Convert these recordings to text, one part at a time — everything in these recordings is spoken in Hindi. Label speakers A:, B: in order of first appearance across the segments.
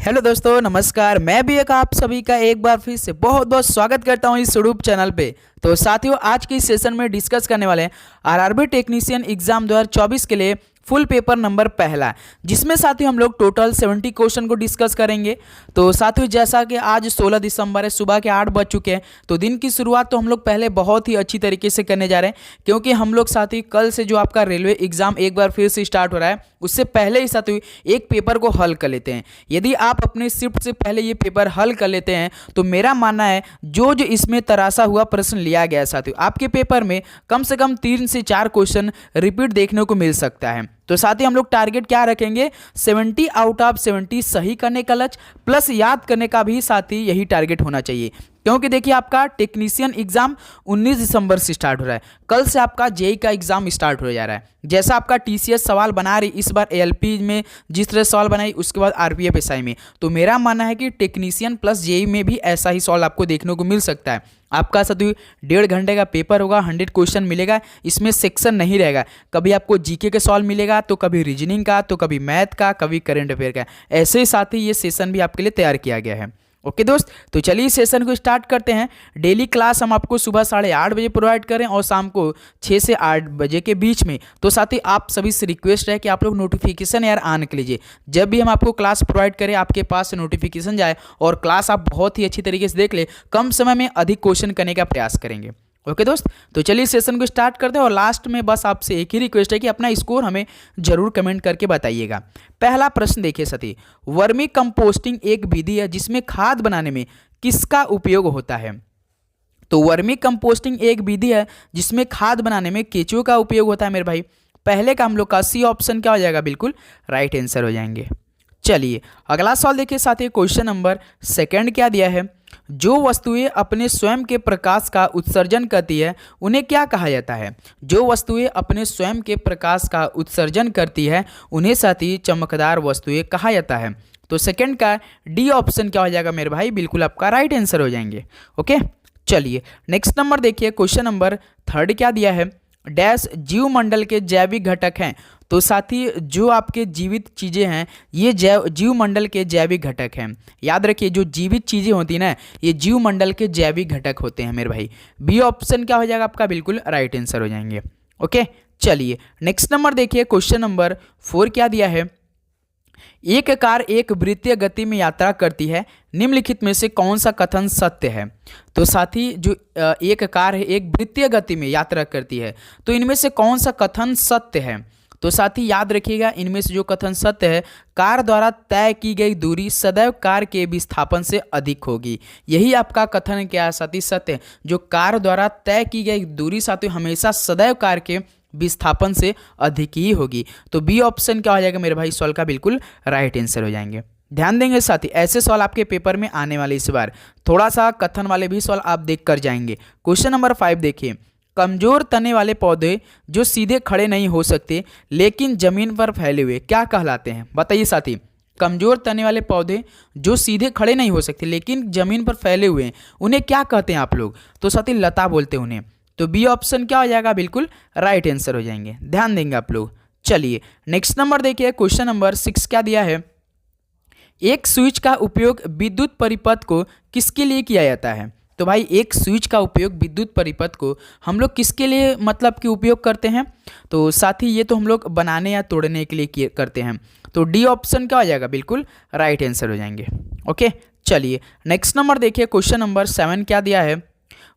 A: हेलो दोस्तों, नमस्कार। मैं भी एक आप सभी का एक बार फिर से बहुत बहुत स्वागत करता हूं इस यूट्यूब चैनल पे। तो साथियों, आज के इस सेशन में डिस्कस करने वाले हैं आरआरबी टेक्नीशियन एग्जाम 2024 के लिए फुल पेपर नंबर पहला, जिसमें साथियों हम लोग टोटल 70 क्वेश्चन को डिस्कस करेंगे। तो साथियों, जैसा कि आज 16 दिसंबर है, सुबह के 8 बज चुके हैं, तो दिन की शुरुआत तो हम लोग पहले बहुत ही अच्छी तरीके से करने जा रहे हैं, क्योंकि हम लोग साथी कल से जो आपका रेलवे एग्जाम एक बार फिर से स्टार्ट हो रहा है, उससे पहले ही साथियों एक पेपर को हल कर लेते हैं। यदि आप अपने शिफ्ट से पहले ये पेपर हल कर लेते हैं तो मेरा मानना है जो जो इसमें तराशा हुआ प्रश्न लिया गया है साथियों, आपके पेपर में कम से कम 3 से 4 क्वेश्चन रिपीट देखने को मिल सकता है। तो साथ ही हम लोग टारगेट क्या रखेंगे, 70 आउट ऑफ 70 सही करने का लक्ष्य प्लस याद करने का भी साथ ही यही टारगेट होना चाहिए। क्योंकि देखिए, आपका टेक्नीशियन एग्जाम 19 दिसंबर से स्टार्ट हो रहा है। कल से आपका जेई का एग्जाम स्टार्ट हो जा रहा है। जैसा आपका टीसीएस सवाल बना रही इस बार एएलपी में जिस तरह सवाल बनाई, उसके बाद आरपीएफ एसआई में, तो मेरा मानना है कि टेक्नीशियन प्लस जेई में भी ऐसा ही सवाल आपको देखने को मिल सकता है। आपका साथियों 1.5 घंटे का पेपर होगा, 100 क्वेश्चन मिलेगा। इसमें सेक्शन नहीं रहेगा, कभी आपको जीके के सवाल मिलेगा, तो कभी रीजनिंग का, तो कभी मैथ का, कभी करंट अफेयर का। ऐसे ही साथ ही ये सेशन भी आपके लिए तैयार किया गया है। ओके दोस्त, तो चलिए इस सेशन को स्टार्ट करते हैं। डेली क्लास हम आपको सुबह 8:30 बजे प्रोवाइड करें और शाम को 6 से 8 बजे के बीच में। तो साथ ही आप सभी से रिक्वेस्ट है कि आप लोग नोटिफिकेशन यार ऑन कर लीजिए। जब भी हम आपको क्लास प्रोवाइड करें, आपके पास नोटिफिकेशन जाए और क्लास आप बहुत ही अच्छी तरीके से देख ले, कम समय में अधिक क्वेश्चन करने का प्रयास करेंगे। ओके दोस्त, तो चलिए सेशन को स्टार्ट करते हैं। और लास्ट में बस आपसे एक ही रिक्वेस्ट है कि अपना स्कोर हमें जरूर कमेंट करके बताइएगा। पहला प्रश्न देखिए साथी, वर्मी कंपोस्टिंग एक विधि है जिसमें खाद बनाने में किसका उपयोग होता है? तो वर्मी कंपोस्टिंग एक विधि है जिसमें खाद बनाने में केंचुए का उपयोग होता है मेरे भाई। पहले का हम लोग का सी ऑप्शन क्या हो जाएगा, बिल्कुल राइट आंसर हो जाएंगे। चलिए अगला सवाल देखिए साथी, क्वेश्चन नंबर सेकंड क्या दिया है, जो वस्तुएं अपने स्वयं के प्रकाश का उत्सर्जन करती है उन्हें क्या कहा जाता है? जो वस्तुएं अपने स्वयं के प्रकाश का उत्सर्जन करती है उन्हें साथी चमकदार वस्तुएं कहा जाता है। तो सेकंड का डी ऑप्शन क्या हो जाएगा मेरे भाई, बिल्कुल आपका राइट आंसर हो जाएंगे। ओके, चलिए नेक्स्ट नंबर देखिए, क्वेश्चन नंबर थर्ड क्या दिया है, डैश जीवमंडल के जैविक घटक हैं। तो साथी जो आपके जीवित चीज़ें हैं ये जीवमंडल के जैविक घटक हैं। याद रखिए, जो जीवित चीज़ें होती हैं ना, ये जीवमंडल के जैविक घटक होते हैं मेरे भाई। बी ऑप्शन क्या हो जाएगा आपका, बिल्कुल राइट आंसर हो जाएंगे। ओके, चलिए नेक्स्ट नंबर देखिए, क्वेश्चन नंबर 4 क्या दिया है, एक कार एक वृत्तीय गति में यात्रा करती है, निम्नलिखित में से कौन सा कथन सत्य है? तो साथी जो एक कार है एक वृत्तीय गति में यात्रा करती है, तो इनमें से कौन सा कथन सत्य है? तो साथी याद रखिएगा, इनमें से जो कथन सत्य है, कार द्वारा तय की गई दूरी सदैव कार के विस्थापन से अधिक होगी। यही आपका कथन क्या है साथी, सत्य। जो कार द्वारा तय की गई दूरी साथी हमेशा सदैव कार के विस्थापन से अधिक ही होगी। तो बी ऑप्शन क्या हो जाएगा मेरे भाई, सवाल का बिल्कुल राइट आंसर हो जाएंगे। ध्यान देंगे साथी, ऐसे सवाल आपके पेपर में आने वाले, इस बार थोड़ा सा कथन वाले भी सवाल आप देख कर जाएंगे। क्वेश्चन नंबर 5 देखिए, कमजोर तने वाले पौधे जो सीधे खड़े नहीं हो सकते लेकिन जमीन पर फैले हुए क्या कहलाते हैं? बताइए साथी, कमजोर तने वाले पौधे जो सीधे खड़े नहीं हो सकते लेकिन जमीन पर फैले हुए हैं, उन्हें क्या कहते हैं आप लोग? तो साथी लता बोलते हैं उन्हें। तो बी ऑप्शन क्या हो जाएगा, बिल्कुल राइट आंसर हो जाएंगे। ध्यान देंगे आप लोग। चलिए नेक्स्ट नंबर देखिए, क्वेश्चन नंबर 6 क्या दिया है, एक स्विच का उपयोग विद्युत परिपथ को किसके लिए किया जाता है? तो भाई एक स्विच का उपयोग विद्युत परिपथ को हम लोग किसके लिए मतलब कि उपयोग करते हैं? तो साथ ही ये तो हम लोग बनाने या तोड़ने के लिए करते हैं। तो डी ऑप्शन क्या हो जाएगा, बिल्कुल राइट आंसर हो जाएंगे। ओके, चलिए नेक्स्ट नंबर देखिए, क्वेश्चन नंबर 7 क्या दिया है,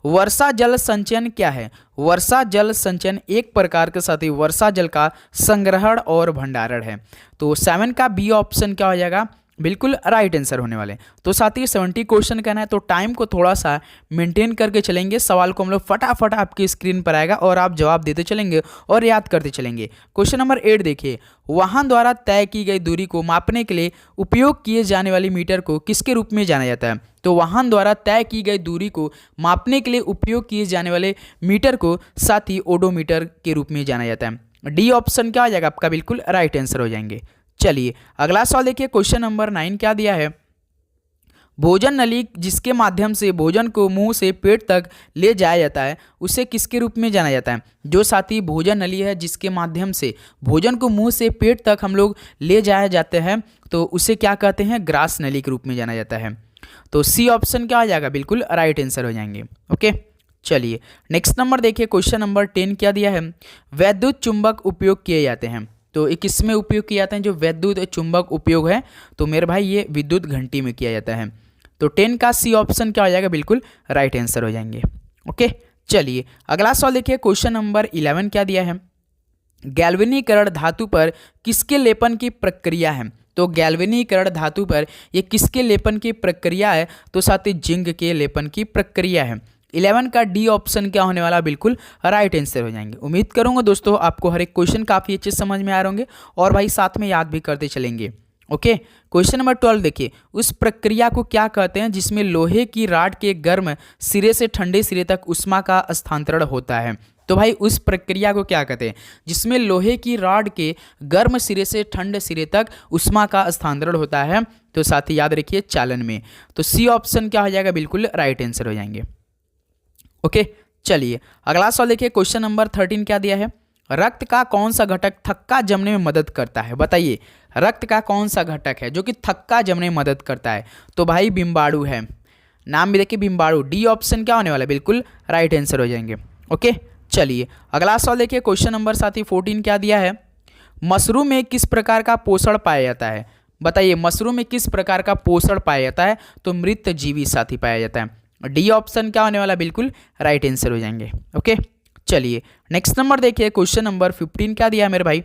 A: वर्षा जल संचयन क्या है? वर्षा जल संचयन एक प्रकार के साथ ही वर्षा जल का संग्रहण और भंडारण है। तो 7 का बी ऑप्शन क्या हो जाएगा, बिल्कुल राइट आंसर होने वाले। तो साथ ही 70 क्वेश्चन करना है, तो टाइम को थोड़ा सा मेंटेन करके चलेंगे। सवाल को हम लोग फटाफट आपकी स्क्रीन पर आएगा और आप जवाब देते चलेंगे और याद करते चलेंगे। क्वेश्चन नंबर 8 देखिए, वाहन द्वारा तय की गई दूरी को मापने के लिए उपयोग किए जाने वाली मीटर को किसके रूप में जाना जाता है? तो वाहन द्वारा तय की गई दूरी को मापने के लिए उपयोग किए जाने वाले मीटर को साथ ही ओडोमीटर के रूप में जाना जाता है। डी ऑप्शन क्या आ जाएगा आपका, बिल्कुल राइट आंसर हो जाएंगे। चलिए अगला सवाल देखिए, क्वेश्चन नंबर 9 क्या दिया है, भोजन नली जिसके माध्यम से भोजन को मुंह से पेट तक ले जाया जाता है उसे किसके रूप में जाना जाता है? जो साथी भोजन नली है जिसके माध्यम से भोजन को मुंह से पेट तक हम लोग ले जाया जाते हैं तो उसे क्या कहते हैं? ग्रास नली के रूप में जाना जाता है। तो सी ऑप्शन क्या हो जाएगा? बिल्कुल राइट आंसर हो जाएंगे। ओके, चलिए नेक्स्ट नंबर देखिए, क्वेश्चन नंबर 10 क्या दिया है? वैद्युत चुंबक उपयोग किए जाते हैं। तो ये किस में उपयोग किए जाते हैं? जो वैद्युत चुंबक उपयोग है तो मेरे भाई ये विद्युत घंटी में किया जाता है। तो 10 का सी ऑप्शन क्या हो जाएगा? बिल्कुल राइट आंसर हो जाएंगे। ओके, चलिए अगला सवाल देखिए, क्वेश्चन नंबर 11 क्या दिया है? गैल्वेनीकरण धातु पर किसके लेपन की प्रक्रिया है? तो गैल्वेनीकरण धातु पर ये किसके लेपन की प्रक्रिया है? तो साथ ही जिंक के लेपन की प्रक्रिया है। 11 का डी ऑप्शन क्या होने वाला? बिल्कुल राइट आंसर हो जाएंगे। उम्मीद करूंगा दोस्तों आपको हर एक क्वेश्चन काफ़ी अच्छे समझ में आ रहे होंगे और भाई साथ में याद भी करते चलेंगे। ओके, क्वेश्चन नंबर 12 देखिए, उस प्रक्रिया को क्या कहते हैं जिसमें लोहे की राड के गर्म सिरे से ठंडे सिरे तक ऊष्मा का स्थानांतरण होता है? तो भाई उस प्रक्रिया को क्या कहते हैं जिसमें लोहे की रॉड के गर्म सिरे से ठंडे सिरे तक ऊष्मा का स्थानांतरण होता है? तो साथ ही याद रखिए चालन में। तो सी ऑप्शन क्या हो जाएगा? बिल्कुल राइट आंसर हो जाएंगे। ओके, चलिए अगला सवाल देखिए, क्वेश्चन नंबर 13 क्या दिया है? रक्त का कौन सा घटक थक्का जमने में मदद करता है? बताइए, रक्त का कौन सा घटक है जो कि थक्का जमने में मदद करता है? तो भाई बिम्बाणु है, नाम भी देखिए बिम्बाणु। डी ऑप्शन क्या होने वाला है? बिल्कुल राइट आंसर हो जाएंगे। ओके, चलिए अगला सवाल देखिए, क्वेश्चन नंबर 14 क्या दिया है? मशरूम में किस प्रकार का पोषण पाया जाता है? बताइए, मशरूम में किस प्रकार का पोषण पाया जाता है? तो मृत जीवी साथी पाया जाता है। डी ऑप्शन क्या होने वाला? बिल्कुल राइट आंसर हो जाएंगे। ओके, चलिए नेक्स्ट नंबर देखिए, क्वेश्चन नंबर 15 क्या दिया है मेरे भाई?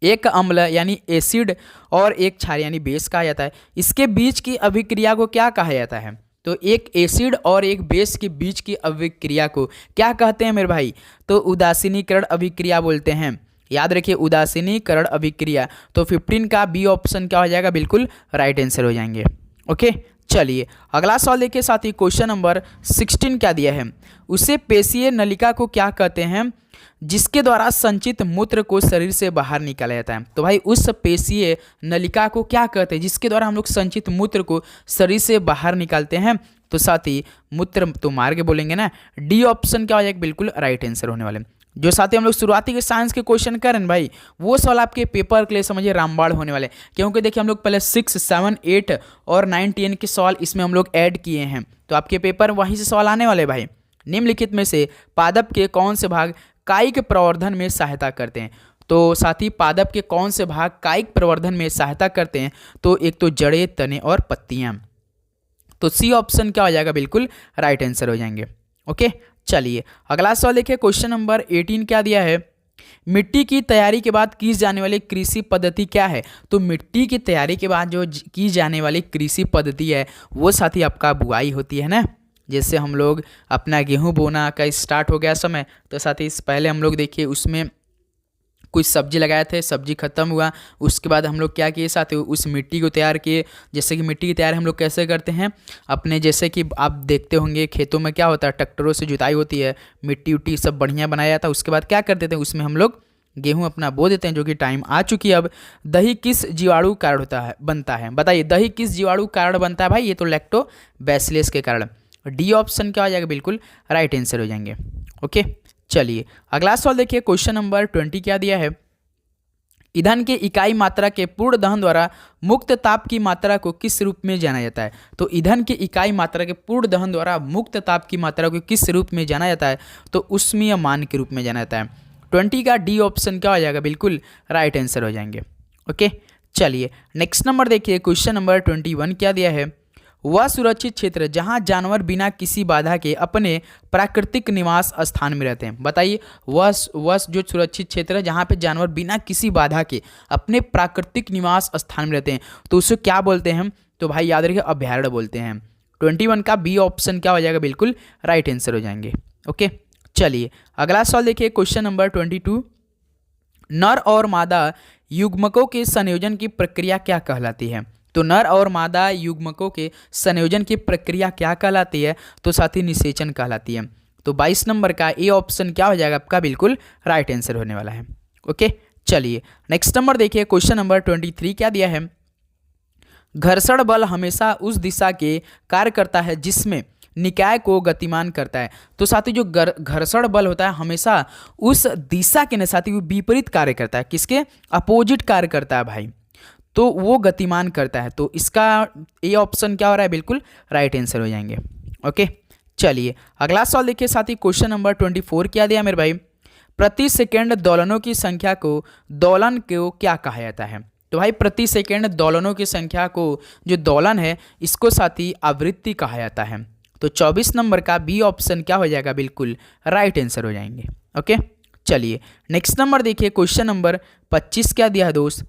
A: एक अम्ल यानी एसिड और एक क्षार यानी बेस कहा जाता है, इसके बीच की अभिक्रिया को क्या कहा जाता है? तो एक एसिड और एक बेस के बीच की अभिक्रिया को क्या कहते हैं मेरे भाई? तो उदासीनीकरण अभिक्रिया बोलते हैं। याद रखिए उदासीनीकरण अभिक्रिया। तो 15 का बी ऑप्शन क्या हो जाएगा? बिल्कुल राइट आंसर हो जाएंगे। ओके, चलिए अगला सवाल देखिए साथी, क्वेश्चन नंबर 16 क्या दिया है? उसे पेशीय नलिका को क्या कहते हैं जिसके द्वारा संचित मूत्र को शरीर से बाहर निकाला जाता है? तो भाई उस पेशीय नलिका को क्या कहते हैं जिसके द्वारा हम लोग संचित मूत्र को शरीर से बाहर निकालते हैं? तो साथी मूत्र तो मार्ग बोलेंगे ना। डी ऑप्शन क्या हो जाएगा? बिल्कुल राइट आंसर होने वाले। जो साथी हम लोग शुरुआती के साइंस के क्वेश्चन करें भाई, वो सवाल आपके पेपर के लिए समझिए रामबाण होने वाले, क्योंकि देखिए हम लोग पहले 6, 7, 8 और 9, 10 के सवाल इसमें हम लोग ऐड किए हैं, तो आपके पेपर वहीं से सवाल आने वाले भाई। निम्नलिखित में से पादप के कौन से भाग कायिक प्रवर्धन में सहायता करते हैं? तो साथी पादप के कौन से भाग कायिक प्रवर्धन में सहायता करते हैं? तो एक तो जड़ें, तने और पत्तियां। तो सी ऑप्शन क्या हो जाएगा? बिल्कुल राइट आंसर हो जाएंगे। ओके, चलिए अगला सवाल देखिए, क्वेश्चन नंबर 18 क्या दिया है? मिट्टी की तैयारी के बाद की जाने वाली कृषि पद्धति क्या है? तो मिट्टी की तैयारी के बाद जो की जाने वाली कृषि पद्धति है वो साथी आपका बुआई होती है ना। जैसे हम लोग अपना गेहूं बोना का स्टार्ट हो गया समय, तो साथ ही पहले हम लोग देखिए उसमें कुछ सब्जी लगाए थे, सब्जी खत्म हुआ, उसके बाद हम लोग क्या किए साथ उस मिट्टी को तैयार किए। जैसे कि मिट्टी की तैयार हम लोग कैसे करते हैं अपने, जैसे कि आप देखते होंगे खेतों में क्या होता है, ट्रैक्टरों से जुताई होती है, मिट्टी उट्टी सब बढ़िया बनाया जाता है। उसके बाद क्या कर देते हैं उसमें हम लोग गेहूं अपना बो देते हैं, जो कि टाइम आ चुकी है। अब दही किस जीवाणु कारण होता है बनता है? बताइए दही किस जीवाणु कारण बनता है भाई? ये तो लैक्टोबैसिलस के कारण। डी ऑप्शन क्या हो जाएगा? बिल्कुल राइट आंसर हो जाएंगे। ओके, चलिए अगला सवाल देखिए, क्वेश्चन नंबर 20 क्या दिया है? ईंधन के इकाई मात्रा के पूर्ण दहन द्वारा मुक्त ताप की मात्रा को किस रूप में जाना जाता है? तो ईंधन के इकाई मात्रा के पूर्ण दहन द्वारा मुक्त ताप की मात्रा को किस रूप में जाना जाता है? तो उष्मीय मान के रूप में जाना जाता है। 20 का डी ऑप्शन क्या हो जाएगा? बिल्कुल राइट आंसर हो जाएंगे। ओके, चलिए नेक्स्ट नंबर देखिए, क्वेश्चन नंबर 21 क्या दिया है? वह सुरक्षित क्षेत्र जहां जानवर बिना किसी बाधा के अपने प्राकृतिक निवास स्थान में रहते हैं। बताइए वह जो सुरक्षित क्षेत्र है जहां पे जानवर बिना किसी बाधा के अपने प्राकृतिक निवास स्थान में रहते हैं, तो उसे क्या बोलते हैं? तो भाई याद रखिए अभयारण्य बोलते हैं। 21 का बी ऑप्शन क्या हो जाएगा? बिल्कुल राइट आंसर हो जाएंगे। ओके, चलिए अगला सवाल देखिए, क्वेश्चन नंबर 22, नर और मादा युग्मकों के संयोजन की प्रक्रिया क्या कहलाती है? तो नर और मादा युग्मकों के संयोजन की प्रक्रिया क्या कहलाती है? तो साथी निषेचन कहलाती है। तो 22 नंबर का ए ऑप्शन क्या हो जाएगा आपका? बिल्कुल राइट आंसर होने वाला है। ओके, चलिए नेक्स्ट नंबर देखिए, क्वेश्चन नंबर 23 क्या दिया है? घर्षण बल हमेशा उस दिशा के कार्य करता है जिसमें निकाय को गतिमान करता है। तो साथी जो घर्षण बल होता है हमेशा उस दिशा के साथी वो विपरीत कार्य करता है, किसके अपोजिट कार्य करता है भाई, तो वो गतिमान करता है। तो इसका ये ऑप्शन क्या हो रहा है, बिल्कुल राइट आंसर हो जाएंगे। ओके चलिए अगला सवाल देखिए साथी, क्वेश्चन नंबर 24 क्या दिया मेरे भाई, प्रति सेकेंड दोलनों की संख्या को दोलन को क्या कहा जाता है। तो भाई प्रति सेकेंड दोलनों की संख्या को जो दोलन है इसको साथी आवृत्ति कहा जाता है। तो 24 नंबर का बी ऑप्शन क्या हो जाएगा, बिल्कुल राइट आंसर हो जाएंगे। ओके चलिए नेक्स्ट नंबर देखिए, क्वेश्चन नंबर 25 क्या दिया है दोस्त,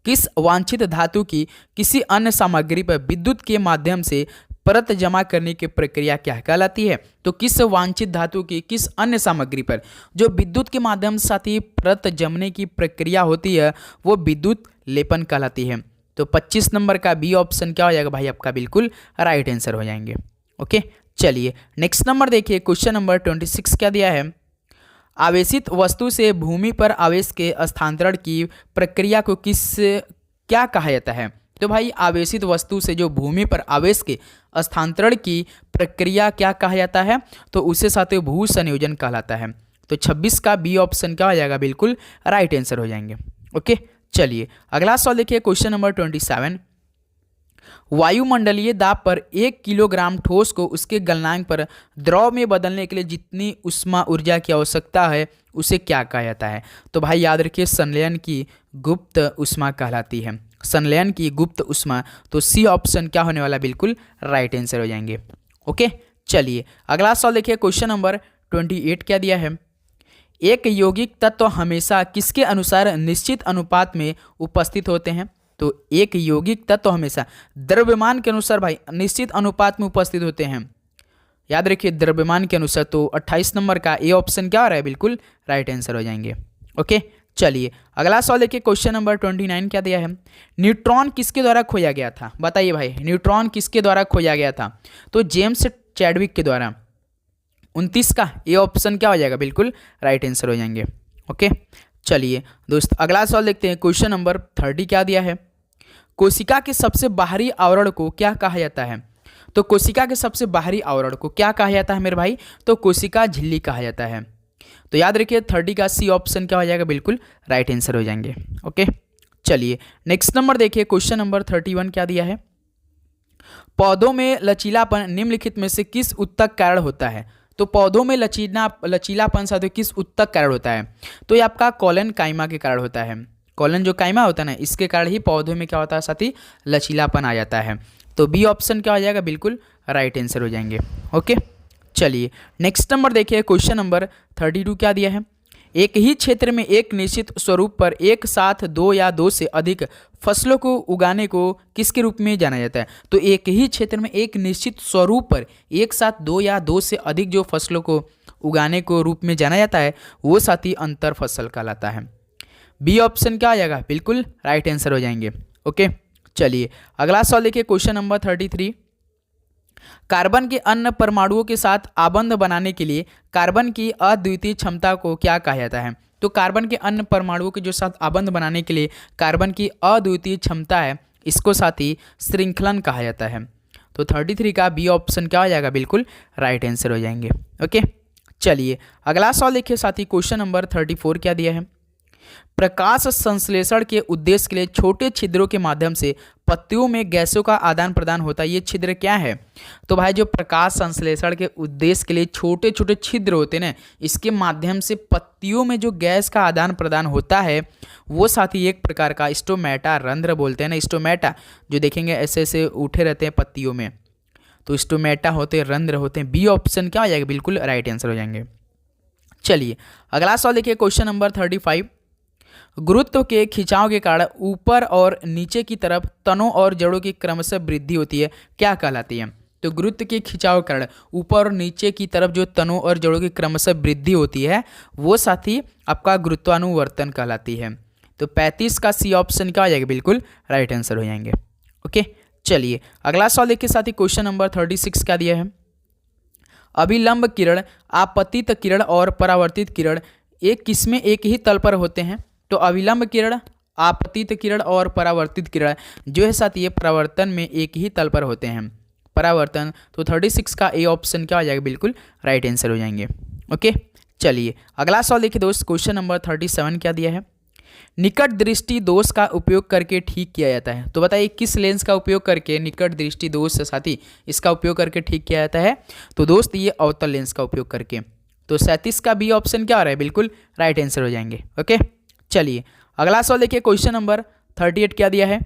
A: किस वांछित धातु की किसी अन्य सामग्री पर विद्युत के माध्यम से परत जमा करने की प्रक्रिया क्या कहलाती है। तो किस वांछित धातु की किस अन्य सामग्री पर जो विद्युत के माध्यम से साथ ही परत जमने की प्रक्रिया होती है वो विद्युत लेपन कहलाती है। तो 25 नंबर का बी ऑप्शन क्या हो जाएगा भाई आपका, बिल्कुल राइट आंसर हो जाएंगे। ओके चलिए नेक्स्ट नंबर देखिए, क्वेश्चन नंबर 26 क्या दिया है, आवेशित वस्तु से भूमि पर आवेश के स्थानांतरण की प्रक्रिया को क्या कहा जाता है। तो भाई आवेशित वस्तु से जो भूमि पर आवेश के स्थानांतरण की प्रक्रिया क्या कहा जाता है, तो उसे साथ ही भू संयोजन कहलाता है। तो 26 का बी ऑप्शन क्या हो जाएगा, बिल्कुल राइट आंसर हो जाएंगे। ओके चलिए अगला सवाल देखिए, क्वेश्चन नंबर 27, वायुमंडलीय दाब पर 1 किलोग्राम ठोस को उसके गलनांक पर द्रव में बदलने के लिए जितनी उष्मा ऊर्जा की आवश्यकता है उसे क्या कहा जाता है। तो भाई याद रखिए संलयन की गुप्त उष्मा कहलाती है, संलयन की गुप्त उष्मा। तो सी ऑप्शन क्या होने वाला, बिल्कुल राइट आंसर हो जाएंगे। ओके चलिए अगला सवाल देखिए, क्वेश्चन नंबर 28 क्या दिया है, एक यौगिक तत्व हमेशा किसके अनुसार निश्चित अनुपात में उपस्थित होते हैं। तो एक यौगिक तत्व हमेशा द्रव्यमान के अनुसार भाई निश्चित अनुपात में उपस्थित होते हैं, याद रखिए द्रव्यमान के अनुसार। तो 28 नंबर का ए ऑप्शन क्या हो रहा है, बिल्कुल राइट आंसर हो जाएंगे। ओके चलिए अगला सवाल देखिए, क्वेश्चन नंबर 29 क्या दिया है, न्यूट्रॉन किसके द्वारा खोजा गया था। बताइए भाई न्यूट्रॉन किसके द्वारा खोजा गया था। तो जेम्स चैडविक के द्वारा। 29 का ए ऑप्शन क्या हो जाएगा, बिल्कुल राइट आंसर हो जाएंगे। ओके चलिए दोस्त अगला सवाल देखते हैं, क्वेश्चन नंबर 30 क्या दिया है, कोशिका के सबसे बाहरी आवरण को क्या कहा जाता है। तो कोशिका के सबसे बाहरी आवरण को क्या कहा जाता है मेरे भाई, तो कोशिका झिल्ली कहा जाता है। तो याद रखिए 30 का सी ऑप्शन क्या हो जाएगा, बिल्कुल राइट आंसर हो जाएंगे। ओके चलिए नेक्स्ट नंबर देखिए, क्वेश्चन नंबर 31 क्या दिया है, पौधों में लचीलापन निम्नलिखित में से किस उत्तक कारण होता है। तो पौधों में लचीलापन साथियों किस उत्तक कारण होता है। तो ये आपका कॉलन काइमा के कारण होता है, कॉलन जो काइमा होता है ना इसके कारण ही पौधों में क्या होता है साथी, लचीलापन आ जाता है। तो बी ऑप्शन क्या हो जाएगा, बिल्कुल राइट आंसर हो जाएंगे। ओके चलिए नेक्स्ट नंबर देखिए, क्वेश्चन नंबर 32 क्या दिया है, एक ही क्षेत्र में एक निश्चित स्वरूप पर एक साथ 2 या 2 से अधिक फसलों को उगाने को किसके रूप में जाना जाता है। तो एक ही क्षेत्र में एक निश्चित स्वरूप पर एक साथ 2 या 2 से अधिक जो फसलों को उगाने को रूप में जाना जाता है वो साथी अंतर फसल कहलाता है। बी ऑप्शन क्या आ जाएगा, बिल्कुल राइट आंसर हो जाएंगे। ओके चलिए अगला सवाल देखिए, क्वेश्चन नंबर 33, कार्बन के अन्य परमाणुओं के साथ आबंध बनाने के लिए कार्बन की अद्वितीय क्षमता को क्या कहा जाता है। तो कार्बन के अन्य परमाणुओं के जो साथ आबंध बनाने के लिए कार्बन की अद्वितीय क्षमता है इसको साथ ही श्रृंखलन कहा जाता है। तो 33 का बी ऑप्शन क्या हो जाएगा, बिल्कुल राइट आंसर हो जाएंगे। ओके चलिए अगला सवाल देखिए साथी, क्वेश्चन नंबर 34 क्या दिया है, प्रकाश संश्लेषण के उद्देश्य के लिए छोटे छिद्रों के माध्यम से पत्तियों में गैसों का आदान प्रदान होता है, ये छिद्र क्या है। तो भाई जो प्रकाश संश्लेषण के उद्देश्य के लिए छोटे छोटे छिद्र होते हैं ना इसके माध्यम से पत्तियों में जो गैस का आदान प्रदान होता है वो साथी एक प्रकार का स्टोमेटा रंध्र बोलते हैं ना, स्टोमेटा जो देखेंगे ऐसे ऐसे उठे रहते हैं पत्तियों में, तो स्टोमेटा होते हैं, रंध्र होते हैं। बी ऑप्शन क्या हो जाएगा, बिल्कुल राइट आंसर हो जाएंगे। चलिए अगला सवाल देखिए, क्वेश्चन नंबर 35, गुरुत्व के खिंचाव के कारण ऊपर और नीचे की तरफ तनों और जड़ों की क्रमशः वृद्धि होती है, क्या कहलाती है। तो गुरुत्व के खिंचाव के कारण ऊपर और नीचे की तरफ जो तनों और जड़ों की क्रमशः वृद्धि होती है वो साथी आपका गुरुत्वानुवर्तन कहलाती है। तो 35 का सी ऑप्शन क्या हो जाएगा, बिल्कुल राइट आंसर हो जाएंगे। ओके चलिए अगला सवाल देखिए साथी, क्वेश्चन नंबर 36 क्या दिया है, अभिलंब किरण, आपतित किरण और परावर्तित किरण एक किसमें एक ही तल पर होते हैं। तो अभिलंब किरण, आपतित किरण और परावर्तित किरण जो है साथ ये परावर्तन में एक ही तल पर होते हैं, परावर्तन। तो 36 का ए ऑप्शन क्या हो जाएगा, बिल्कुल राइट आंसर हो जाएंगे। ओके, चलिए अगला सवाल देखिए दोस्त, क्वेश्चन नंबर 37 क्या दिया है, निकट दृष्टि दोष का उपयोग करके ठीक किया जाता है। तो बताइए किस लेंस का उपयोग करके निकट दृष्टि दोष साथी इसका उपयोग करके ठीक किया जाता है। तो दोस्त ये अवतल लेंस का उपयोग करके। तो 37 का बी ऑप्शन क्या हो रहा है, बिल्कुल राइट आंसर हो जाएंगे। ओके, चलिए अगला सवाल देखिए, क्वेश्चन नंबर 38 क्या दिया है,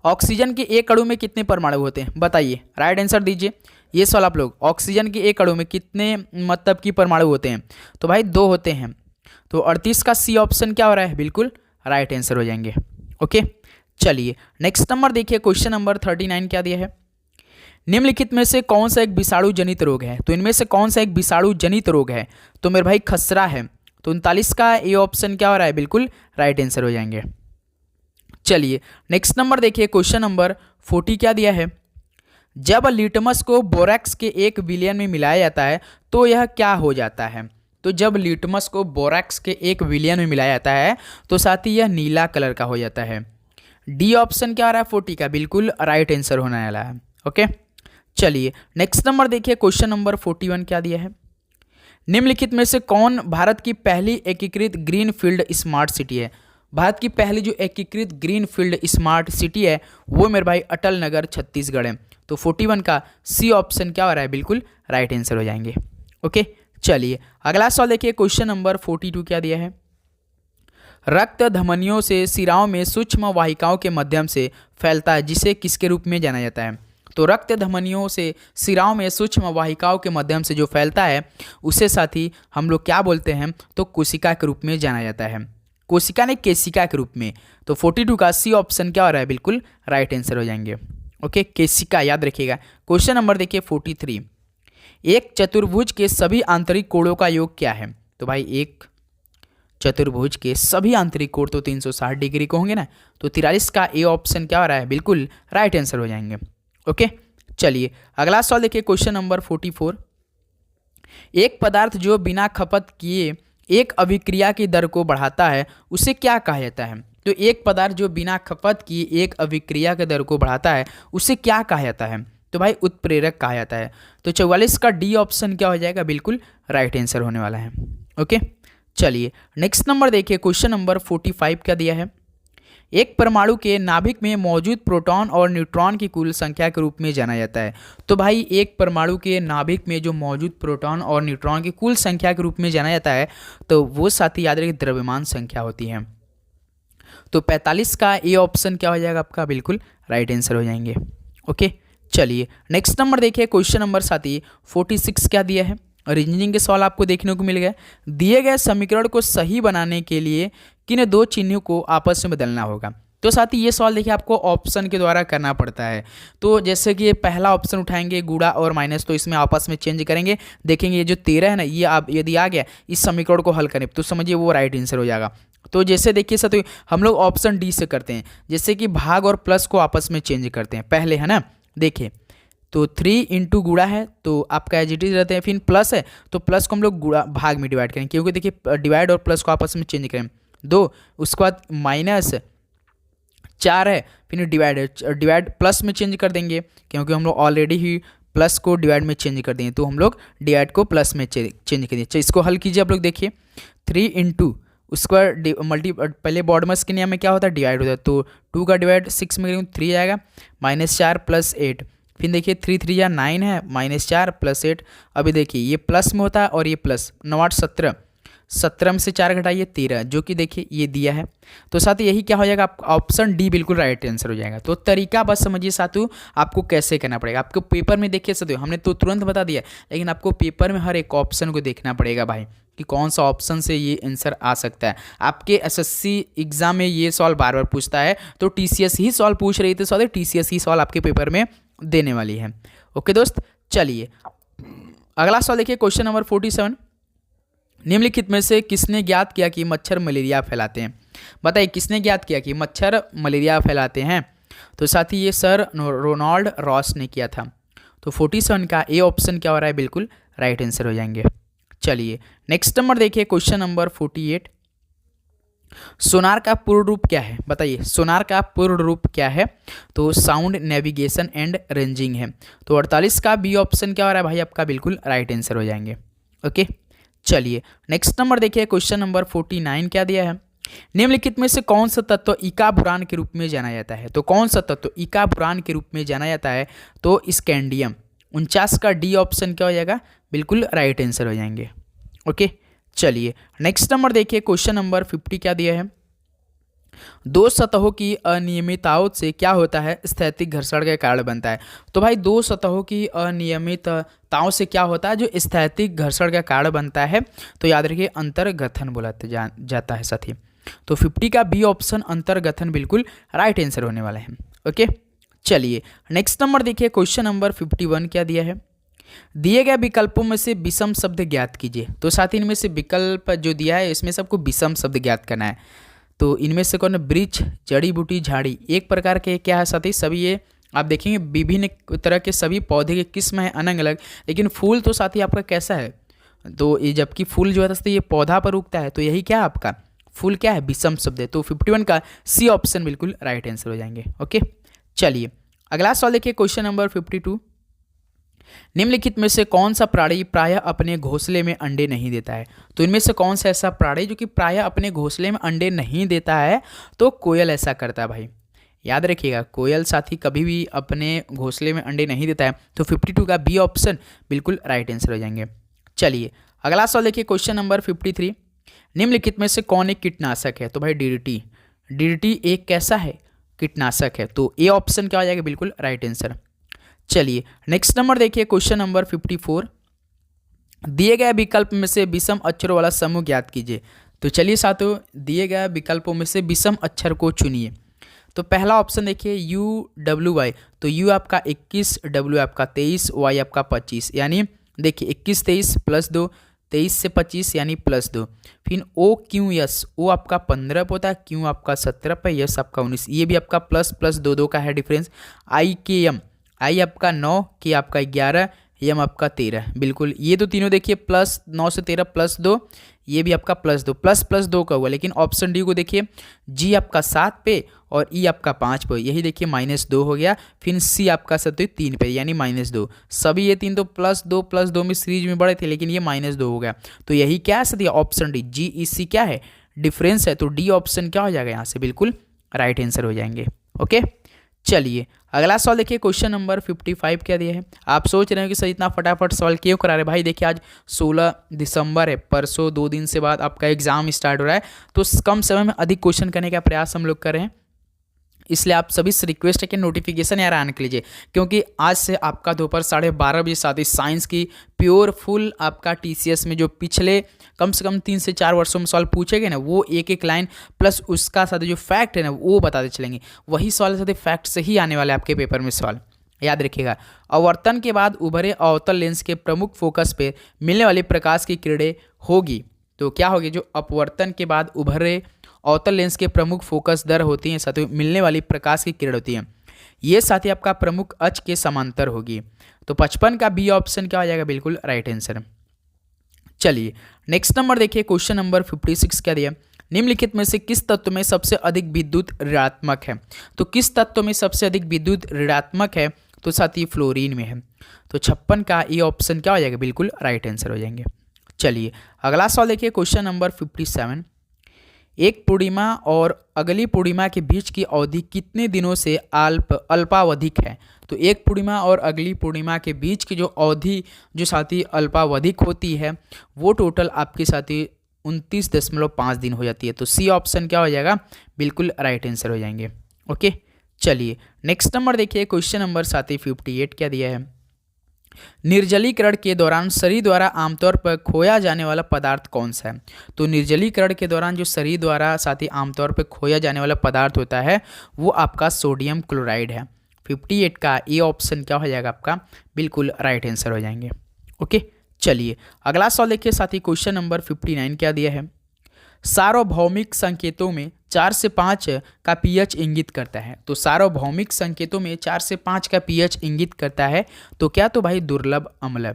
A: ऑक्सीजन के एक अणु में कितने परमाणु होते हैं, बताइए राइट आंसर दीजिए। ये सवाल आप लोग, ऑक्सीजन के एक अणु में कितने मतलब की परमाणु होते हैं, तो भाई 2 होते हैं। तो 38 का सी ऑप्शन क्या हो रहा है, बिल्कुल राइट आंसर हो जाएंगे। ओके, चलिए नेक्स्ट नंबर देखिए, क्वेश्चन नंबर 39 क्या दिया है, निम्नलिखित में से कौन सा एक विषाणु जनित रोग है। तो इनमें से कौन सा एक विषाणु जनित रोग है, तो मेरे भाई खसरा है। तो 39 का ए ऑप्शन क्या हो रहा है, बिल्कुल राइट आंसर हो जाएंगे। चलिए नेक्स्ट नंबर देखिए, क्वेश्चन नंबर 40 क्या दिया है, जब लिटमस को बोरैक्स के 1 विलयन में मिलाया जाता है तो यह क्या हो जाता है। तो जब लिटमस को बोरैक्स के 1 विलयन में मिलाया जाता है तो साथ ही यह नीला कलर का हो जाता है। डी ऑप्शन क्या आ रहा है 40 का, बिल्कुल राइट आंसर होने वाला है। ओके, चलिए नेक्स्ट नंबर देखिए, क्वेश्चन नंबर 41 क्या दिया है, निम्नलिखित में से कौन भारत की पहली एकीकृत ग्रीन फील्ड स्मार्ट सिटी है। भारत की पहली जो एकीकृत ग्रीन फील्ड स्मार्ट सिटी है वो मेरे भाई अटल नगर छत्तीसगढ़ है। तो 41 का सी ऑप्शन क्या हो रहा है, बिल्कुल राइट आंसर हो जाएंगे। ओके, चलिए अगला सवाल देखिए, क्वेश्चन नंबर 42 क्या दिया है, रक्त धमनियों से सिराओं में सूक्ष्म वाहिकाओं के माध्यम से फैलता है जिसे किसके रूप में जाना जाता है। तो रक्त धमनियों से सिराओं में सूक्ष्म वाहिकाओं के माध्यम से जो फैलता है उसे साथ ही हम लोग क्या बोलते हैं, तो कोशिका के रूप में जाना जाता है, कोशिका ने केशिका के रूप में। तो 42 का सी ऑप्शन क्या हो रहा है, बिल्कुल राइट आंसर हो जाएंगे। ओके, केशिका याद रखिएगा। क्वेश्चन नंबर देखिए 43, एक चतुर्भुज के सभी आंतरिक कोणों का योग क्या है। तो भाई एक चतुर्भुज के सभी आंतरिक कोण तो 360 डिग्री को होंगे ना। तो 43 का ए ऑप्शन क्या हो रहा है, बिल्कुल राइट आंसर हो जाएंगे। ओके, चलिए अगला सवाल देखिए, क्वेश्चन नंबर 44, एक पदार्थ जो बिना खपत किए एक अभिक्रिया की दर को बढ़ाता है उसे क्या कहा जाता है। तो एक पदार्थ जो बिना खपत किए एक अभिक्रिया की दर को बढ़ाता है उसे क्या कहा जाता है। तो भाई उत्प्रेरक कहा जाता है। तो 44 का डी ऑप्शन क्या हो जाएगा, बिल्कुल राइट आंसर होने वाला है। ओके, चलिए नेक्स्ट नंबर देखिए, क्वेश्चन नंबर 45 क्या दिया है, एक परमाणु के नाभिक में मौजूद प्रोटॉन और न्यूट्रॉन की कुल संख्या के रूप में जाना जाता है। तो भाई एक परमाणु के नाभिक में जो मौजूद प्रोटॉन और न्यूट्रॉन की कुल संख्या के रूप में जाना जाता है तो वो साथी याद रखिए द्रव्यमान संख्या होती है। तो 45 का ए ऑप्शन क्या हो जाएगा आपका, बिल्कुल राइट आंसर हो जाएंगे। ओके, चलिए नेक्स्ट नंबर देखिए, क्वेश्चन नंबर साथी 46 क्या दिया है, रीजनिंग के सवाल आपको देखने को मिल गए। दिए गए समीकरण को सही बनाने के लिए किन 2 चिन्हों को आपस में बदलना होगा। तो साथ ही ये सवाल देखिए आपको ऑप्शन के द्वारा करना पड़ता है। तो जैसे कि ये पहला ऑप्शन उठाएंगे गुणा और माइनस, तो इसमें आपस में चेंज करेंगे, देखेंगे ये जो 13 है ना, ये आप यदि आ गया इस समीकरण को हल करें तो समझिए वो राइट आंसर हो जाएगा। तो जैसे देखिए साथियों हम लोग ऑप्शन डी से करते हैं, जैसे कि भाग और प्लस को आपस में चेंज करते हैं पहले, है ना। देखिए तो 3 इंटू गुणा है तो आपका एज इट इज रहते हैं, फिर प्लस है तो प्लस को हम लोग गुणा भाग में डिवाइड करें, क्योंकि देखिए डिवाइड और प्लस को आपस में चेंज करें 2, उसके बाद माइनस 4 है, फिर डिवाइड प्लस में चेंज कर देंगे, क्योंकि हम लोग ऑलरेडी ही प्लस को डिवाइड में चेंज कर देंगे, तो हम लोग डिवाइड को प्लस में चेंज कर देंगे। इसको हल कीजिए आप लोग, देखिए 3 इंटू उसका मल्टी पहले बॉडमस के नियम में क्या होता है, डिवाइड होता है, तो 2 का डिवाइड 6 में करेंगे 3 आएगा, -4 + 8, फिर देखिए 3 3 या 9 है, -4 + 8। अभी देखिए ये प्लस में होता है और ये प्लस 9 8 17, 17 में से 4 घटाइए 13, जो कि देखिए ये दिया है। तो साथ यही क्या हो जाएगा, ऑप्शन डी बिल्कुल राइट आंसर हो जाएगा। तो तरीका बस समझिए साथियों आपको कैसे करना पड़ेगा। आपको पेपर में देखिए साथियों हमने तो तुरंत बता दिया, लेकिन आपको पेपर में हर एक ऑप्शन को देखना पड़ेगा भाई कि कौन सा ऑप्शन से ये आंसर आ सकता है। आपके एसएससी एग्जाम में ये सवाल बार बार पूछता है, तो टीसीएस ही सवाल पूछ रही थी, सॉरी टीसीएस ही सवाल आपके पेपर में देने वाली है। ओके दोस्त, चलिए अगला सवाल देखिए, क्वेश्चन नंबर 47, निम्नलिखित में से किसने ज्ञात किया कि मच्छर मलेरिया फैलाते हैं। बताइए किसने ज्ञात किया कि मच्छर मलेरिया फैलाते हैं। तो साथ ही ये सर रोनाल्ड रॉस ने किया था। तो 47 का ए ऑप्शन क्या हो रहा है, बिल्कुल राइट आंसर हो जाएंगे। चलिए नेक्स्ट नंबर देखिए, क्वेश्चन नंबर 48, सोनार का पूर्ण रूप क्या है, बताइए सोनार का पूर्ण रूप क्या है। तो साउंड नेविगेशन एंड रेंजिंग है। तो 48 का बी ऑप्शन क्या हो रहा है भाई आपका, बिल्कुल राइट आंसर हो जाएंगे। ओके चलिए नेक्स्ट नंबर देखिए, क्वेश्चन नंबर 49 क्या दिया है। निम्नलिखित में से कौन सा तत्व इकाबुरान के रूप में जाना जाता है। तो कौन सा तत्व इकाबुरान के रूप में जाना जाता है, तो स्कैंडियम। 49 का डी ऑप्शन क्या हो जाएगा, बिल्कुल राइट आंसर हो जाएंगे। ओके चलिए नेक्स्ट नंबर देखिए, क्वेश्चन नंबर 50 क्या दिया है। दो सतहों की अनियमितताओं से क्या होता है, स्थैतिक घर्षण का कारण बनता है। तो भाई दो सतहों की अनियमितताओं से क्या होता है, जो स्थैतिक घर्षण का कारण बनता है, तो याद रखिए अंतर्गथन बोला जाता है साथी। तो 50 का बी ऑप्शन अंतर्गथन बिल्कुल राइट आंसर होने वाला है। ओके चलिए नेक्स्ट नंबर देखिए, क्वेश्चन नंबर 51 क्या दिया है। दिए गए विकल्पों में से विषम शब्द ज्ञात कीजिए। तो साथ ही इनमें से विकल्प जो दिया है इसमें सबको विषम शब्द ज्ञात करना है। तो इनमें से कौन, वृक्ष, जड़ी बूटी, झाड़ी, एक प्रकार के क्या है साथी, सभी ये आप देखेंगे विभिन्न तरह के सभी पौधे के किस्म है अलग अलग, लेकिन फूल तो साथी आपका कैसा है, तो ये जबकि फूल जो है दोस्तों ये पौधा पर उगता है, तो यही क्या है आपका फूल क्या है, विषम शब्द है। तो 51 का सी ऑप्शन बिल्कुल राइट आंसर हो जाएंगे। ओके चलिए अगला सवाल देखिए, क्वेश्चन नंबर 52। निम्नलिखित में से कौन सा प्राणी प्रायः अपने घोंसले में अंडे नहीं देता है। तो इनमें से कौन सा ऐसा प्राणी जो कि प्रायः अपने घोंसले में अंडे नहीं देता है, तो कोयल ऐसा करता है भाई। याद रखिएगा कोयल साथी कभी भी अपने घोंसले में अंडे नहीं देता है। तो 52 का बी ऑप्शन बिल्कुल राइट आंसर हो जाएंगे। चलिए अगला सवाल देखिए, क्वेश्चन नंबर 53। निम्नलिखित में से कौन एक कीटनाशक है। तो भाई डीडीटी। डीडीटी एक कैसा है, कीटनाशक है। तो ए ऑप्शन क्या हो जाएगा, बिल्कुल राइट आंसर। चलिए नेक्स्ट नंबर देखिए, क्वेश्चन नंबर 54। दिए गए विकल्प में से विषम अक्षरों वाला समूह ज्ञात कीजिए। तो चलिए साथियों दिए गए विकल्पों में से विषम अक्षर को चुनिए। तो पहला ऑप्शन देखिए UWY। तो U आपका 21, W आपका 23, Y आपका 25, यानी देखिए 21 23 प्लस 2, 23 से 25 यानी +2। फिर OQS, O आपका 15 पे होता है, Q आपका 17 पे, यस आपका 19, ये भी आपका प्लस प्लस 2 का है डिफरेंस। IKM, आई आपका 9, के आपका 11, एम आपका 13, बिल्कुल ये तो तीनों देखिए प्लस 9 से 13 +2, ये भी आपका +2 प्लस 2 का हुआ। लेकिन ऑप्शन डी को देखिए, जी आपका 7 पे और ई आपका 5 पे, यही देखिए -2 हो गया। फिर सी आपका 3 पे यानी -2। सभी ये तीन तो +2 में सीरीज में बड़े थे, लेकिन ये -2 हो गया। तो यही क्या है सर, ऑप्शन डी GEC क्या है, डिफरेंस है। तो डी ऑप्शन क्या हो जाएगा यहाँ से, बिल्कुल राइट आंसर हो जाएंगे। ओके चलिए अगला सवाल देखिए, क्वेश्चन नंबर 55 क्या दिया है। आप सोच रहे हो कि सर इतना फटाफट सवाल क्यों करा रहे भाई, देखिए आज 16 दिसंबर है, परसों 2 दिन से बाद आपका एग्जाम स्टार्ट हो रहा है, तो कम समय में अधिक क्वेश्चन करने का प्रयास हम लोग कर रहे हैं। इसलिए आप सभी से रिक्वेस्ट है कि नोटिफिकेशन यार ऑन कर लीजिए, क्योंकि आज से आपका दोपहर 12:30 बजे साथ ही साइंस की प्योर फुल आपका TCS में जो पिछले कम से कम 3 से 4 वर्षों में सवाल पूछे गए ना, वो एक एक लाइन प्लस उसका साथ जो फैक्ट है ना वो बताते चलेंगे। वही सवाल साथ फैक्ट से ही आने वाले आपके पेपर में सवाल, याद रखिएगा। आवर्तन के बाद उभरे अवतल लेंस के प्रमुख फोकस पे मिलने वाली प्रकाश की किरणें होगी। तो क्या होगी, जो अपवर्तन के बाद उभरे अवतल लेंस के प्रमुख फोकस दर होती हैं, साथ ही मिलने वाली प्रकाश की किरण होती है, ये साथ ही आपका प्रमुख अक्ष के समांतर होगी। तो 55 का बी ऑप्शन क्या हो जाएगा, बिल्कुल राइट आंसर। चलिए नेक्स्ट नंबर देखिए, क्वेश्चन नंबर 56 क्या दिया। निम्नलिखित में से किस तत्व में सबसे अधिक विद्युत ऋणात्मक है। तो किस तत्व में सबसे अधिक विद्युत ऋणात्मक है, तो साथ ही फ्लोरीन में है। तो 56 का ये ऑप्शन क्या हो जाएगा, बिल्कुल राइट आंसर हो जाएंगे। चलिए अगला सवाल देखिए, क्वेश्चन नंबर 57। एक पूर्णिमा और अगली पूर्णिमा के बीच की अवधि कितने दिनों से अल्पावधिक है। तो एक पूर्णिमा और अगली पूर्णिमा के बीच की जो अवधि जो साथी अल्पावधिक होती है, वो टोटल आपके साथी 29.5 दिन हो जाती है। तो सी ऑप्शन क्या हो जाएगा, बिल्कुल राइट आंसर हो जाएंगे। ओके चलिए नेक्स्ट नंबर देखिए, क्वेश्चन नंबर 58 क्या दिया है। निर्जलीकरण के दौरान शरीर द्वारा आमतौर पर खोया जाने वाला पदार्थ कौन सा है। तो निर्जलीकरण के दौरान जो शरीर द्वारा साथ ही आमतौर पर खोया जाने वाला पदार्थ होता है, वो आपका सोडियम क्लोराइड है। 58 का ए ऑप्शन क्या हो जाएगा आपका, बिल्कुल राइट आंसर हो जाएंगे। ओके चलिए अगला सवाल देखिए साथी, क्वेश्चन नंबर 59 क्या दिया है। सार्वभौमिक संकेतों में 4 से 5 का pH इंगित करता है। तो सार्वभौमिक संकेतों में 4 से 5 का pH इंगित करता है, तो क्या, तो भाई दुर्लभ अम्ल।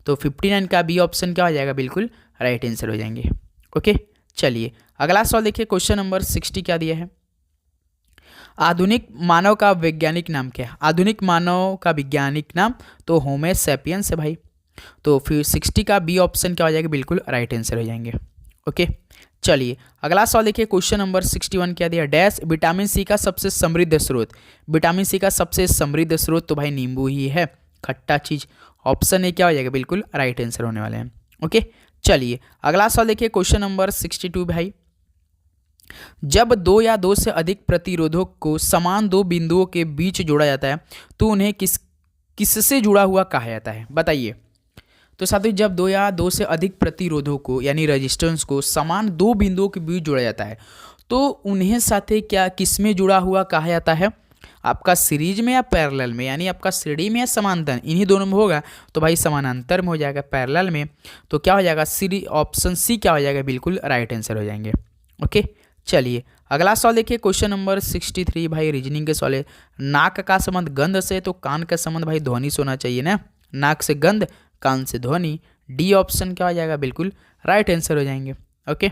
A: तो 59 का बी ऑप्शन क्या हो जाएगा, बिल्कुल राइट आंसर हो जाएंगे। ओके चलिए अगला सवाल देखिए, क्वेश्चन नंबर 60 क्या दिया है। आधुनिक मानव का वैज्ञानिक नाम क्या है। आधुनिक मानव का वैज्ञानिक नाम तो होमो सैपियंस है भाई। तो फिर 60 का बी ऑप्शन क्या हो जाएगा, बिल्कुल राइट आंसर हो जाएंगे। ओके, चलिए अगला सवाल देखिए, क्वेश्चन नंबर 61 क्या दिया। डैश विटामिन सी का सबसे समृद्ध स्रोत। विटामिन सी का सबसे समृद्ध स्रोत तो भाई नींबू ही है, खट्टा चीज। ऑप्शन ए क्या हो जाएगा, बिल्कुल राइट आंसर होने वाले हैं। ओके, चलिए अगला सवाल देखिए, क्वेश्चन नंबर 62 भाई। जब दो या दो से अधिक प्रतिरोधक को समान दो बिंदुओं के बीच जोड़ा जाता है तो उन्हें किससे जुड़ा हुआ कहा जाता है, बताइए। तो साथियों, जब दो या दो से अधिक प्रतिरोधों को यानी रेजिस्टेंस को समान दो बिंदुओं के बीच जोड़ा जाता है तो उन्हें साथे क्या किस में जुड़ा हुआ कहा जाता है, आपका सीरीज में या पैरेलल में, यानी आपका श्रेणी में या समांतर, इन्हीं दोनों में होगा तो भाई समानांतर में हो जाएगा, पैरेलल में तो क्या हो जाएगा, सीरी ऑप्शन सी क्या हो जाएगा, बिल्कुल राइट आंसर हो जाएंगे। ओके, चलिए अगला सवाल देखिए, क्वेश्चन नंबर 63 भाई रीजनिंग के सवाल है। नाक का संबंध गंध से तो कान का संबंध भाई ध्वनि से होना चाहिए ना। नाक से गंध, कान से ध्वनि, डी ऑप्शन क्या हो जाएगा, बिल्कुल राइट आंसर हो जाएंगे। ओके,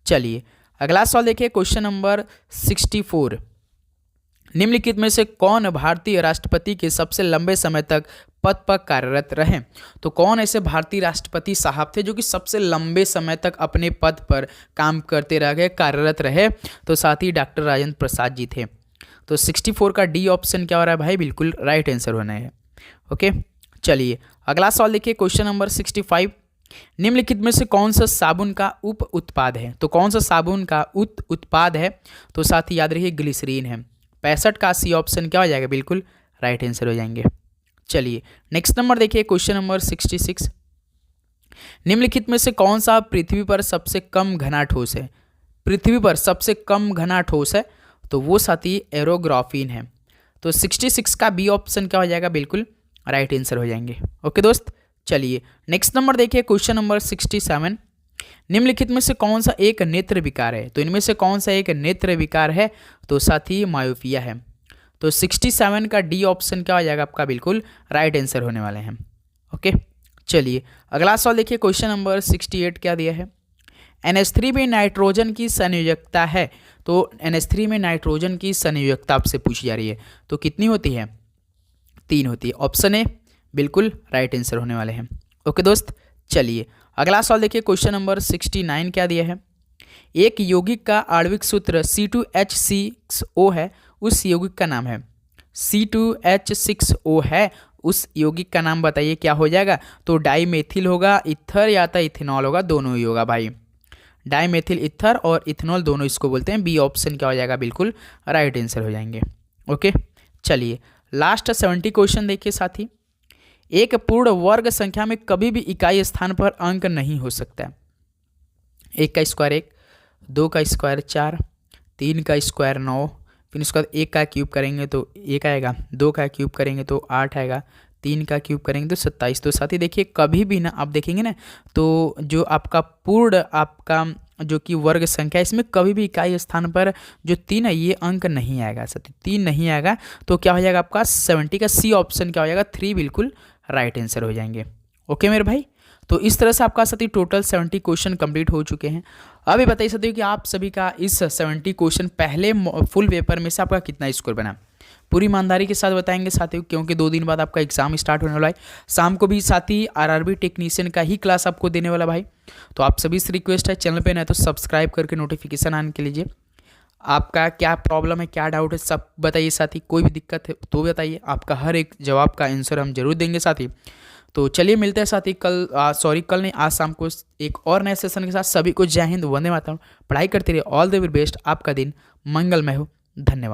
A: चलिए अगला सवाल देखिए, क्वेश्चन नंबर 64। निम्नलिखित में से कौन भारतीय राष्ट्रपति के सबसे लंबे समय तक पद पर कार्यरत रहे। तो कौन ऐसे भारतीय राष्ट्रपति साहब थे जो कि सबसे लंबे समय तक अपने पद पर काम करते रह गए, कार्यरत रहे, तो साथ ही डॉक्टर राजेंद्र प्रसाद जी थे। तो 64 का डी ऑप्शन क्या हो रहा है भाई, बिल्कुल राइट आंसर होना है। ओके, चलिए अगला सवाल देखिए, क्वेश्चन नंबर 65। निम्नलिखित में से कौन सा साबुन का उप उत्पाद है। तो कौन सा साबुन का उत्पाद है, तो साथ ही याद रखिए ग्लिसरीन है। 65 का सी ऑप्शन क्या हो जाएगा, बिल्कुल राइट आंसर हो जाएंगे। चलिए नेक्स्ट नंबर देखिए, क्वेश्चन नंबर 66। निम्नलिखित में से कौन सा पृथ्वी पर सबसे कम घना ठोस है। पृथ्वी पर सबसे कम घना ठोस है तो वो साथी एरोग्राफीन है। तो 66 का बी ऑप्शन क्या हो जाएगा, बिल्कुल राइट आंसर हो जाएंगे। ओके दोस्त, चलिए नेक्स्ट नंबर देखिए, क्वेश्चन नंबर 67। निम्नलिखित में से कौन सा एक नेत्र विकार है। तो इनमें से कौन सा एक नेत्र विकार है, तो साथी मायोपिया है। तो 67 का डी ऑप्शन क्या हो जाएगा आपका, बिल्कुल राइट आंसर होने वाले हैं। ओके, चलिए अगला सवाल देखिए, क्वेश्चन नंबर 68 क्या दिया है। NH3 में नाइट्रोजन की संयोजकता है। तो NH3 में नाइट्रोजन की संयोजकता आपसे पूछी जा रही है, तो कितनी होती है, 3 होती है। ऑप्शन ए बिल्कुल राइट आंसर होने वाले हैं। ओके दोस्त, चलिए अगला सवाल देखिए, क्वेश्चन नंबर 69 क्या दिया है। एक यौगिक का आणविक सूत्र C2H6O है, उस यौगिक का नाम है। C2H6O है, उस यौगिक का नाम बताइए क्या हो जाएगा। तो डाईमेथिल होगा, इथर या तो इथेनॉल होगा, दोनों ही होगा भाई। डाईमेथिल इथर और इथेनॉल दोनों इसको बोलते हैं। बी ऑप्शन क्या हो जाएगा, बिल्कुल राइट आंसर हो जाएंगे। ओके, चलिए लास्ट 70 क्वेश्चन देखिए साथी। एक पूर्ण वर्ग संख्या में कभी भी इकाई स्थान पर अंक नहीं हो सकता। 1 का स्क्वायर 1, 2 का स्क्वायर 4, 3 का स्क्वायर 9, फिर उसके बाद 1 का क्यूब करेंगे तो 1 आएगा, 2 का क्यूब करेंगे तो 8 आएगा, 3 का क्यूब करेंगे तो 27। तो साथ ही देखिए कभी भी ना आप देखेंगे ना, तो जो आपका पूर्ण आपका जो कि वर्ग संख्या, इसमें कभी भी इकाई स्थान पर जो 3 है ये अंक नहीं आएगा। साथ ही 3 नहीं आएगा तो क्या हो जाएगा आपका 70 का सी ऑप्शन क्या हो जाएगा, 3 बिल्कुल राइट आंसर हो जाएंगे। ओके मेरे भाई, तो इस तरह से आपका साथी टोटल 70 क्वेश्चन कंप्लीट हो चुके हैं। अभी बताइए साथियों कि आप सभी का इस 70 क्वेश्चन पहले फुल पेपर में से आपका कितना स्कोर बना। पूरी ईमानदारी के साथ बताएंगे साथियों, क्योंकि 2 दिन बाद आपका एग्जाम स्टार्ट होने वाला है। शाम को भी साथी आरआरबी टेक्नीशियन का ही क्लास आपको देने वाला भाई। तो आप सभी से रिक्वेस्ट है, चैनल पे नए तो सब्सक्राइब करके नोटिफिकेशन ऑन कर लीजिए। आपका क्या प्रॉब्लम है, क्या डाउट है, सब बताइए साथी। कोई भी दिक्कत है तो बताइए, आपका हर एक जवाब का आंसर हम जरूर देंगे साथी। तो चलिए मिलते हैं साथी कल कल नहीं, आज शाम को एक और नए सेशन के साथ। सभी को जय हिंद, वंदे मातरम। पढ़ाई करते रहिए, ऑल द वेरी बेस्ट। आपका दिन मंगलमय हो। धन्यवाद।